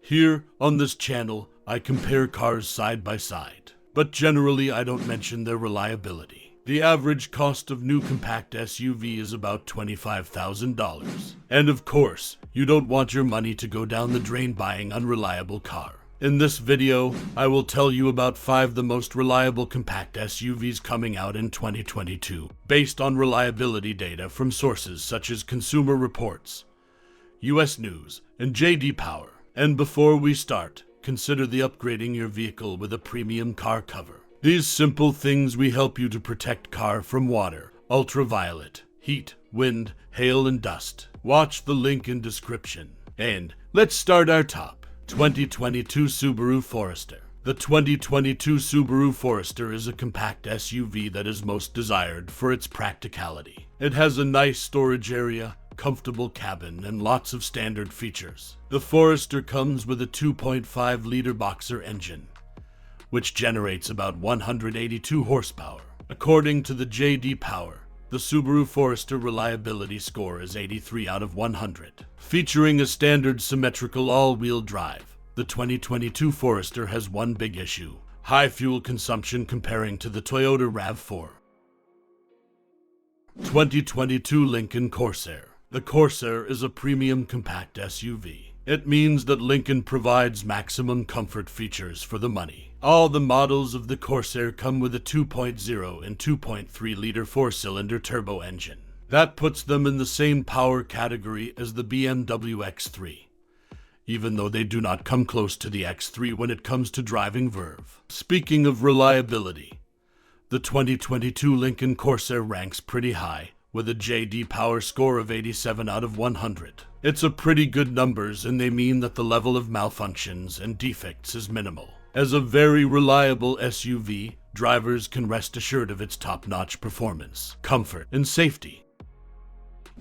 Here, on this channel, I compare cars side by side, but generally I don't mention their reliability. The average cost of new compact SUV is about $25,000. And of course, you don't want your money to go down the drain buying unreliable car. In this video, I will tell you about 5 of the most reliable compact SUVs coming out in 2022, based on reliability data from sources such as Consumer Reports, US News, and JD Power. And before we start, consider upgrading your vehicle with a premium car cover. These simple things will help you to protect car from water, ultraviolet, heat, wind, hail, and dust. Watch the link in description. And let's start our top. 2022 Subaru Forester. The 2022 Subaru Forester is a compact SUV that is most desired for its practicality. It has a nice storage area, comfortable cabin, and lots of standard features. The Forester comes with a 2.5-liter boxer engine, which generates about 182 horsepower. According to the JD Power, the Subaru Forester reliability score is 83 out of 100. Featuring a standard symmetrical all-wheel drive, the 2022 Forester has one big issue: high fuel consumption comparing to the Toyota RAV4. 2022 Lincoln Corsair. The Corsair is a premium compact SUV. It means that Lincoln provides maximum comfort features for the money. All the models of the Corsair come with a 2.0 and 2.3-liter 4-cylinder turbo engine. That puts them in the same power category as the BMW X3, even though they do not come close to the X3 when it comes to driving verve. Speaking of reliability, the 2022 Lincoln Corsair ranks pretty high, with a JD Power score of 87 out of 100. It's a pretty good numbers, and they mean that the level of malfunctions and defects is minimal. As a very reliable SUV, drivers can rest assured of its top-notch performance, comfort, and safety.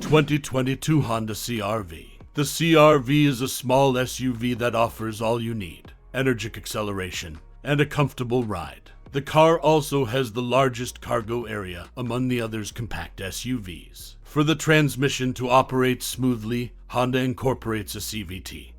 2022 Honda CR-V. The CR-V is a small SUV that offers all you need: energetic acceleration and a comfortable ride. The car also has the largest cargo area among the others compact SUVs. For the transmission to operate smoothly, Honda incorporates a CVT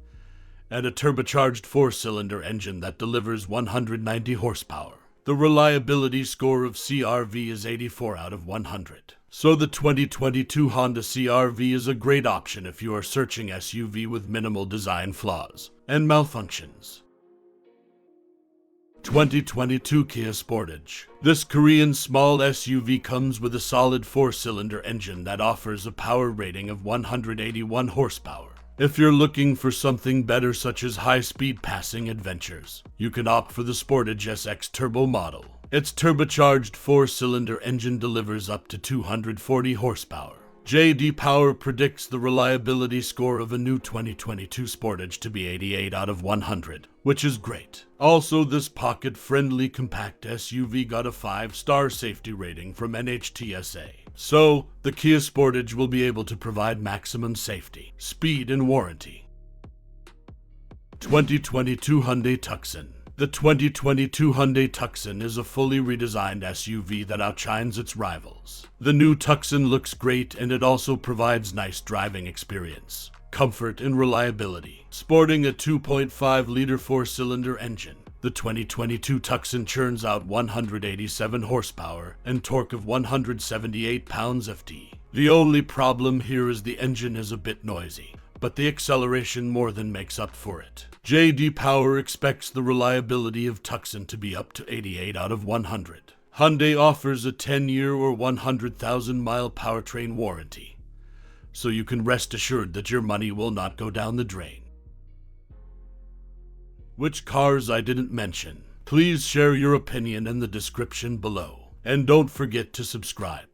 and a turbocharged 4-cylinder engine that delivers 190 horsepower. The reliability score of CR-V is 84 out of 100. So the 2022 Honda CR-V is a great option if you are searching SUV with minimal design flaws and malfunctions. 2022 Kia Sportage. This Korean small SUV comes with a solid 4-cylinder engine that offers a power rating of 181 horsepower. If you're looking for something better, such as high-speed passing adventures, you can opt for the Sportage SX Turbo model. Its turbocharged 4-cylinder engine delivers up to 240 horsepower. JD Power predicts the reliability score of a new 2022 Sportage to be 88 out of 100, which is great. Also, this pocket-friendly compact SUV got a 5-star safety rating from NHTSA. So, the Kia Sportage will be able to provide maximum safety, speed, and warranty. 2022 Hyundai Tucson. The 2022 Hyundai Tucson is a fully redesigned SUV that outshines its rivals. The new Tucson looks great, and it also provides nice driving experience, comfort, and reliability. Sporting a 2.5-liter 4-cylinder engine, the 2022 Tucson churns out 187 horsepower and torque of 178 pounds-ft. The only problem here is the engine is a bit noisy, but the acceleration more than makes up for it. JD Power expects the reliability of Tucson to be up to 88 out of 100. Hyundai offers a 10-year or 100,000-mile powertrain warranty, so you can rest assured that your money will not go down the drain. Which cars I didn't mention? Please share your opinion in the description below, and don't forget to subscribe.